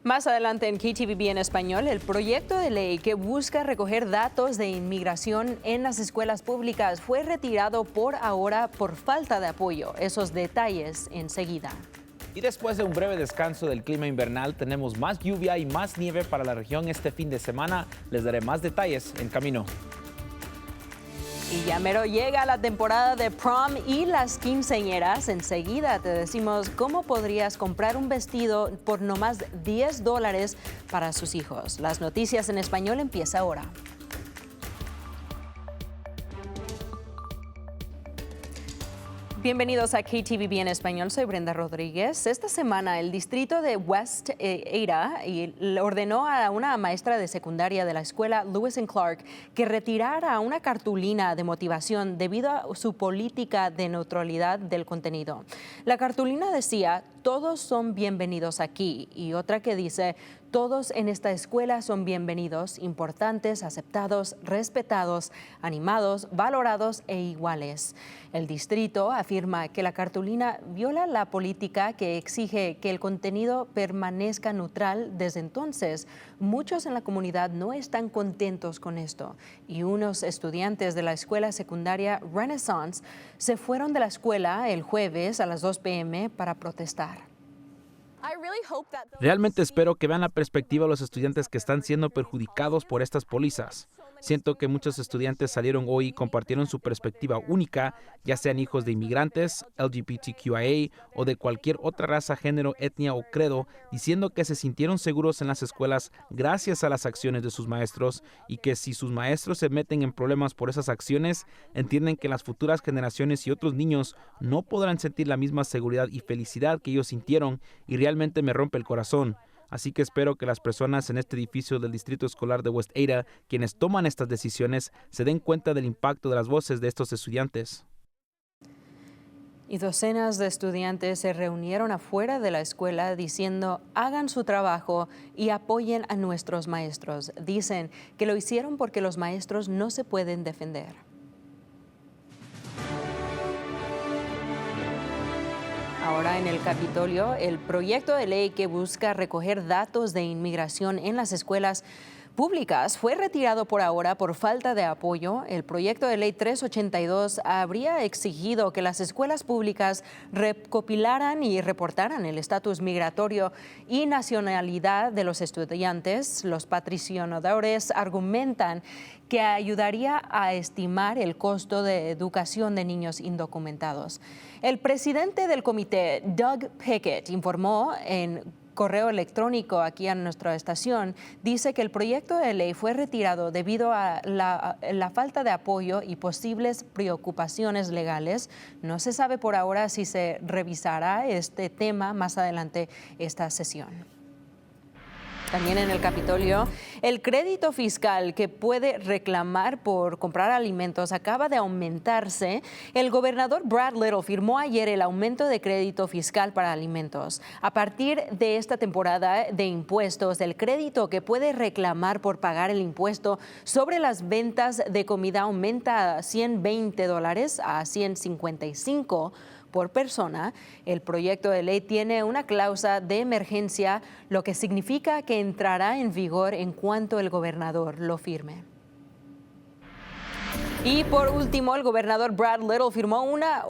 Más adelante en KTVB en español, el proyecto de ley que busca recoger datos de inmigración en las escuelas públicas fue retirado por ahora por falta de apoyo. Esos detalles enseguida. Y después de un breve descanso del clima invernal, tenemos más lluvia y más nieve para la región este fin de semana. Les daré más detalles en camino. Y ya mero llega la temporada de prom y las quinceañeras. Enseguida te decimos cómo podrías comprar un vestido por no más $10 para sus hijos. Las noticias en español empieza ahora. Bienvenidos a KTVB en español, soy Brenda Rodríguez. Esta semana el distrito de West Ada ordenó a una maestra de secundaria de la escuela Lewis and Clark que retirara una cartulina de motivación debido a su política de neutralidad del contenido. La cartulina decía, todos son bienvenidos aquí, y otra que dice, todos en esta escuela son bienvenidos, importantes, aceptados, respetados, animados, valorados e iguales. El distrito afirma que la cartulina viola la política que exige que el contenido permanezca neutral. Desde entonces, muchos en la comunidad no están contentos con esto, y unos estudiantes de la escuela secundaria Renaissance se fueron de la escuela el jueves a las 2 p.m. para protestar. Realmente espero que vean la perspectiva de los estudiantes que están siendo perjudicados por estas pólizas. Siento que muchos estudiantes salieron hoy y compartieron su perspectiva única, ya sean hijos de inmigrantes, LGBTQIA o de cualquier otra raza, género, etnia o credo, diciendo que se sintieron seguros en las escuelas gracias a las acciones de sus maestros, y que si sus maestros se meten en problemas por esas acciones, entienden que las futuras generaciones y otros niños no podrán sentir la misma seguridad y felicidad que ellos sintieron, y realmente me rompe el corazón. Así que espero que las personas en este edificio del Distrito Escolar de West Ada, quienes toman estas decisiones, se den cuenta del impacto de las voces de estos estudiantes. Y docenas de estudiantes se reunieron afuera de la escuela diciendo, hagan su trabajo y apoyen a nuestros maestros. Dicen que lo hicieron porque los maestros no se pueden defender. Ahora en el Capitolio, el proyecto de ley que busca recoger datos de inmigración en las escuelas públicas fue retirado por ahora por falta de apoyo. El proyecto de ley 382 habría exigido que las escuelas públicas recopilaran y reportaran el estatus migratorio y nacionalidad de los estudiantes. Los patrocinadores argumentan que ayudaría a estimar el costo de educación de niños indocumentados. El presidente del comité, Doug Pickett, informó en correo electrónico aquí a nuestra estación, dice que el proyecto de ley fue retirado debido a la falta de apoyo y posibles preocupaciones legales. No se sabe por ahora si se revisará este tema más adelante esta sesión. También en el Capitolio, el crédito fiscal que puede reclamar por comprar alimentos acaba de aumentarse. El gobernador Brad Little firmó ayer el aumento de crédito fiscal para alimentos. A partir de esta temporada de impuestos, el crédito que puede reclamar por pagar el impuesto sobre las ventas de comida aumenta a $120 a $155 por persona. El proyecto de ley tiene una cláusula de emergencia, lo que significa que entrará en vigor en cuanto el gobernador lo firme. Y por último, el gobernador Brad Little firmó una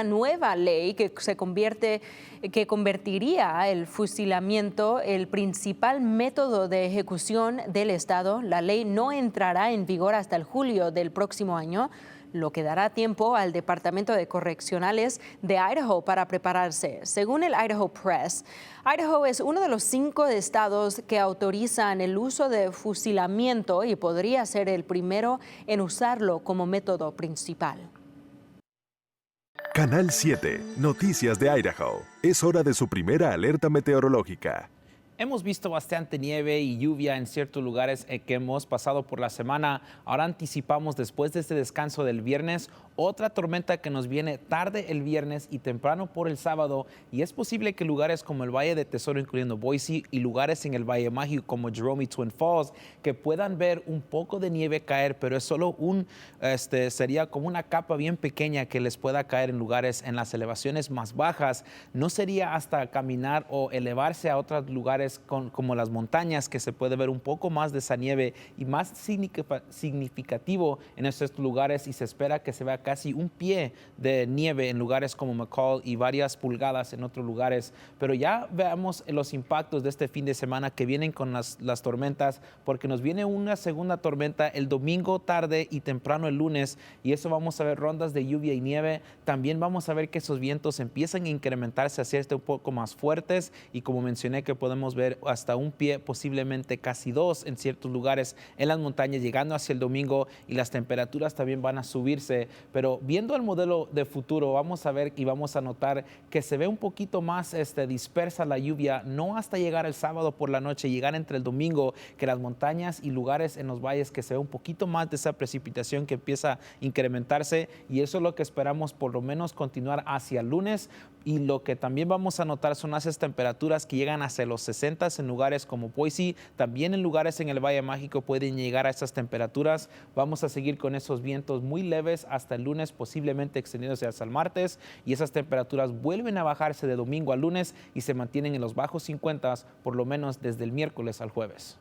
nueva ley que convertiría el fusilamiento el principal método de ejecución del estado. La ley no entrará en vigor hasta el julio del próximo año, lo que dará tiempo al Departamento de Correccionales de Idaho para prepararse. Según el Idaho Press, Idaho es uno de los 5 estados que autorizan el uso de fusilamiento y podría ser el primero en usarlo como método principal. Canal 7, Noticias de Idaho. Es hora de su primera alerta meteorológica. Hemos visto bastante nieve y lluvia en ciertos lugares que hemos pasado por la semana. Ahora anticipamos, después de este descanso del viernes, otra tormenta que nos viene tarde el viernes y temprano por el sábado, y es posible que lugares como el Valle de Tesoro, incluyendo Boise, y lugares en el Valle Mágico como Jerome y Twin Falls, que puedan ver un poco de nieve caer, pero es solo sería como una capa bien pequeña que les pueda caer en lugares en las elevaciones más bajas. No sería hasta caminar o elevarse a otros lugares como las montañas que se puede ver un poco más de esa nieve y más significativo en estos lugares, y se espera que se vea casi un pie de nieve en lugares como McCall y varias pulgadas en otros lugares. Pero ya veamos los impactos de este fin de semana que vienen con las tormentas, porque nos viene una segunda tormenta el domingo tarde y temprano el lunes, y eso vamos a ver rondas de lluvia y nieve. También vamos a ver que esos vientos empiezan a incrementarse hacia un poco más fuertes, y como mencioné, que podemos ver hasta un pie, posiblemente casi dos en ciertos lugares en las montañas llegando hacia el domingo, y las temperaturas también van a subirse. Pero viendo el modelo de futuro, vamos a ver y vamos a notar que se ve un poquito más dispersa la lluvia, no hasta llegar el sábado por la noche, llegar entre el domingo, que las montañas y lugares en los valles que se ve un poquito más de esa precipitación que empieza a incrementarse, y eso es lo que esperamos por lo menos continuar hacia el lunes. Y lo que también vamos a notar son esas temperaturas que llegan hacia los 60 en lugares como Boise, también en lugares en el Valle Mágico pueden llegar a esas temperaturas. Vamos a seguir con esos vientos muy leves hasta el lunes, posiblemente extendiéndose hasta el martes, y esas temperaturas vuelven a bajarse de domingo a lunes y se mantienen en los bajos 50 por lo menos desde el miércoles al jueves.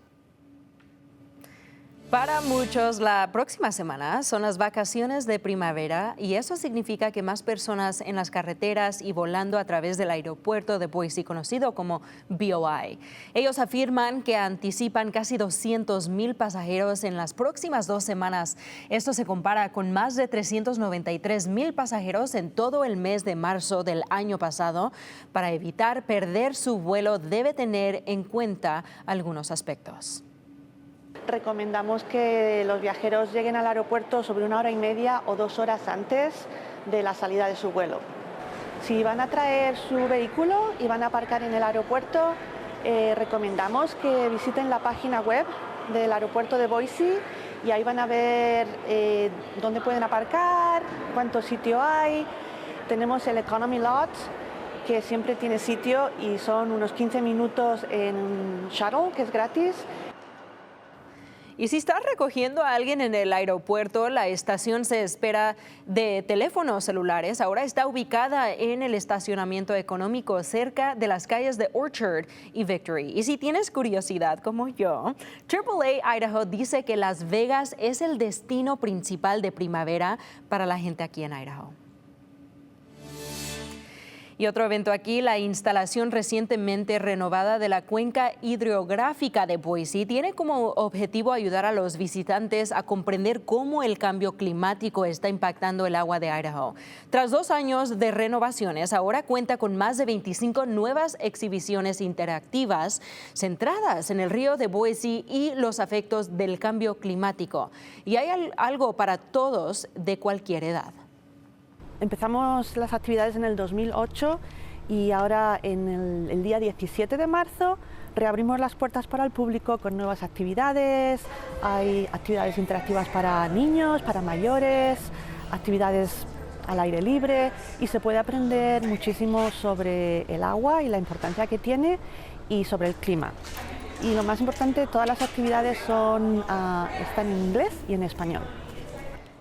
Para muchos, la próxima semana son las vacaciones de primavera, y eso significa que más personas en las carreteras y volando a través del aeropuerto de Boise, conocido como BOI. Ellos afirman que anticipan casi 200,000 pasajeros en las próximas 2 semanas. Esto se compara con más de 393,000 pasajeros en todo el mes de marzo del año pasado. Para evitar perder su vuelo, debe tener en cuenta algunos aspectos. Recomendamos que los viajeros lleguen al aeropuerto sobre 1 hora y media o 2 horas antes de la salida de su vuelo. Si van a traer su vehículo y van a aparcar en el aeropuerto, recomendamos que visiten la página web del aeropuerto de Boise, y ahí van a ver dónde pueden aparcar, cuánto sitio hay. Tenemos el Economy Lot, que siempre tiene sitio, y son unos 15 minutos en shuttle, que es gratis. Y si estás recogiendo a alguien en el aeropuerto, la estación se espera de teléfonos celulares. Ahora está ubicada en el estacionamiento económico cerca de las calles de Orchard y Victory. Y si tienes curiosidad como yo, AAA Idaho dice que Las Vegas es el destino principal de primavera para la gente aquí en Idaho. Y otro evento aquí, la instalación recientemente renovada de la cuenca hidrográfica de Boise tiene como objetivo ayudar a los visitantes a comprender cómo el cambio climático está impactando el agua de Idaho. Tras 2 años de renovaciones, ahora cuenta con más de 25 nuevas exhibiciones interactivas centradas en el río de Boise y los efectos del cambio climático. Y hay algo para todos de cualquier edad. Empezamos las actividades en el 2008, y ahora en el día 17 de marzo reabrimos las puertas para el público con nuevas actividades. Hay actividades interactivas para niños, para mayores, actividades al aire libre, y se puede aprender muchísimo sobre el agua y la importancia que tiene, y sobre el clima. Y lo más importante, todas las actividades están en inglés y en español.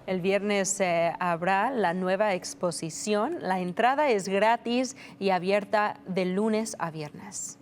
El viernes habrá la nueva exposición. La entrada es gratis y abierta de lunes a viernes.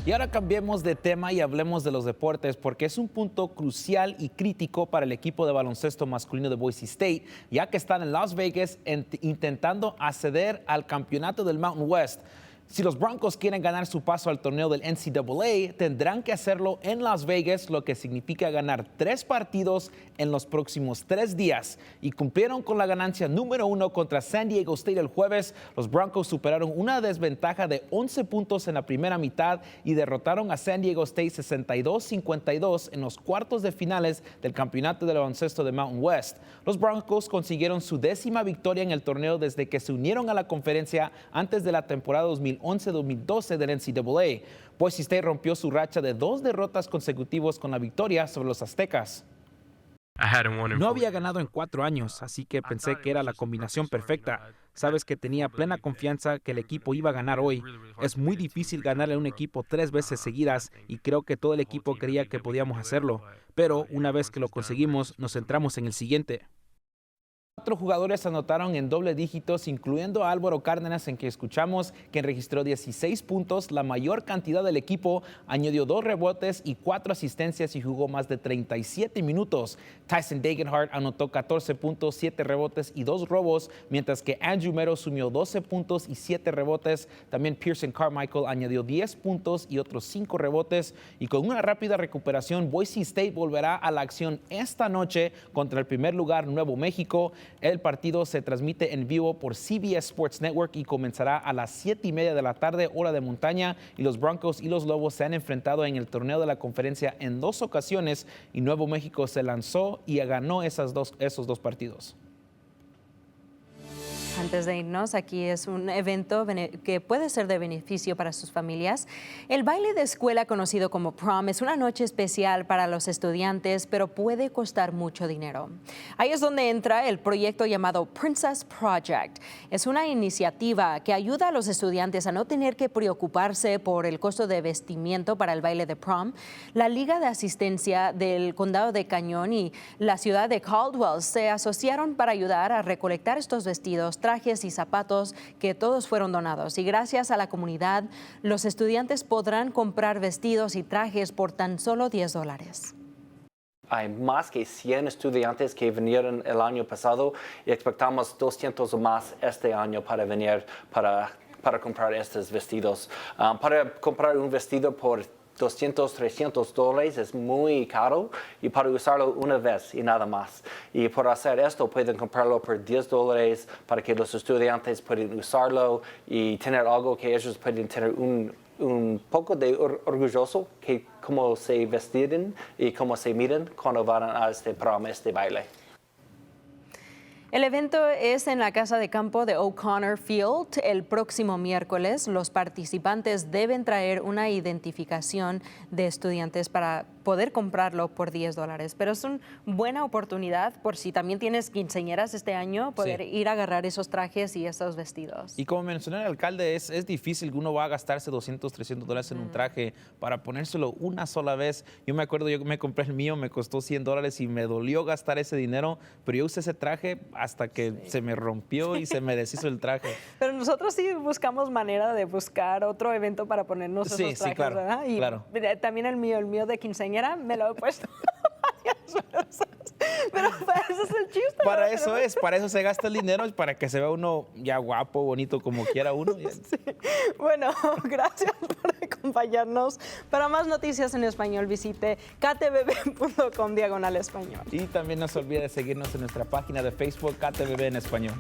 Y ahora cambiemos de tema y hablemos de los deportes, porque es un punto crucial y crítico para el equipo de baloncesto masculino de Boise State, ya que están en Las Vegas intentando acceder al campeonato del Mountain West. Si los Broncos quieren ganar su paso al torneo del NCAA, tendrán que hacerlo en Las Vegas, lo que significa ganar 3 partidos en los próximos 3 días. Y cumplieron con la ganancia número 1 contra San Diego State el jueves. Los Broncos superaron una desventaja de 11 puntos en la primera mitad y derrotaron a San Diego State 62-52 en los cuartos de finales del campeonato del baloncesto de Mountain West. Los Broncos consiguieron su 10ª victoria en el torneo desde que se unieron a la conferencia antes de la temporada 2011-2012 del NCAA. Boise State rompió su racha de 2 derrotas consecutivas con la victoria sobre los Aztecas. No había ganado en 4 años, así que pensé que era la combinación perfecta. Sabes que tenía plena confianza que el equipo iba a ganar hoy. Es muy difícil ganarle a un equipo 3 veces seguidas y creo que todo el equipo creía que podíamos hacerlo. Pero una vez que lo conseguimos, nos centramos en el siguiente. 4 jugadores anotaron en doble dígitos, incluyendo a Álvaro Cárdenas, en que escuchamos, quien registró 16 puntos, la mayor cantidad del equipo, añadió 2 rebotes y 4 asistencias y jugó más de 37 minutos. Tyson Degenhardt anotó 14 puntos, 7 rebotes y 2 robos, mientras que Andrew Mero sumió 12 puntos y 7 rebotes. También Pearson Carmichael añadió 10 puntos y otros 5 rebotes. Y con una rápida recuperación, Boise State volverá a la acción esta noche contra el primer lugar, Nuevo México. El partido se transmite en vivo por CBS Sports Network y comenzará a las 7:30 de la tarde, hora de montaña. Y los Broncos y los Lobos se han enfrentado en el torneo de la conferencia en 2 ocasiones y Nuevo México se lanzó y ganó esos dos partidos. Antes de irnos, aquí es un evento que puede ser de beneficio para sus familias. El baile de escuela conocido como prom es una noche especial para los estudiantes, pero puede costar mucho dinero. Ahí es donde entra el proyecto llamado Princess Project. Es una iniciativa que ayuda a los estudiantes a no tener que preocuparse por el costo de vestimiento para el baile de prom. La Liga de Asistencia del Condado de Cañón y la ciudad de Caldwell se asociaron para ayudar a recolectar estos vestidos, trajes y zapatos que todos fueron donados. Y gracias a la comunidad, los estudiantes podrán comprar vestidos y trajes por tan solo $10. Hay más que 100 estudiantes que vinieron el año pasado y expectamos 200 o más este año para venir para comprar estos vestidos. Para comprar un vestido por $200, $300 es muy caro y para usarlo una vez y nada más. Y por hacer esto pueden comprarlo por $10 para que los estudiantes puedan usarlo y tener algo que ellos pueden tener un poco de orgulloso que cómo se vestiden y cómo se miran cuando van a este prom, este baile. El evento es en la casa de campo de O'Connor Field el próximo miércoles. Los participantes deben traer una identificación de estudiantes para poder comprarlo por $10. Pero es una buena oportunidad por si también tienes quinceañeras este año, poder ir a agarrar esos trajes y esos vestidos. Y como mencionó el alcalde, es difícil que uno va a gastarse $200, $300 en un traje para ponérselo una sola vez. Yo me acuerdo, yo me compré el mío, me costó $100 y me dolió gastar ese dinero, pero yo usé ese traje hasta que se me rompió y se me deshizo el traje. Pero nosotros sí buscamos manera de buscar otro evento para ponernos esos trajes, claro, ¿verdad? Y claro. También el mío de quinceañera me lo he puesto varias veces. Pero para eso es el chiste. Para eso se gasta el dinero, para que se vea uno ya guapo, bonito, como quiera uno. Sí. Bueno, gracias por acompañarnos. Para más noticias en español, visite ktvb.com/español. Y también no se olvide de seguirnos en nuestra página de Facebook, KTVB en español.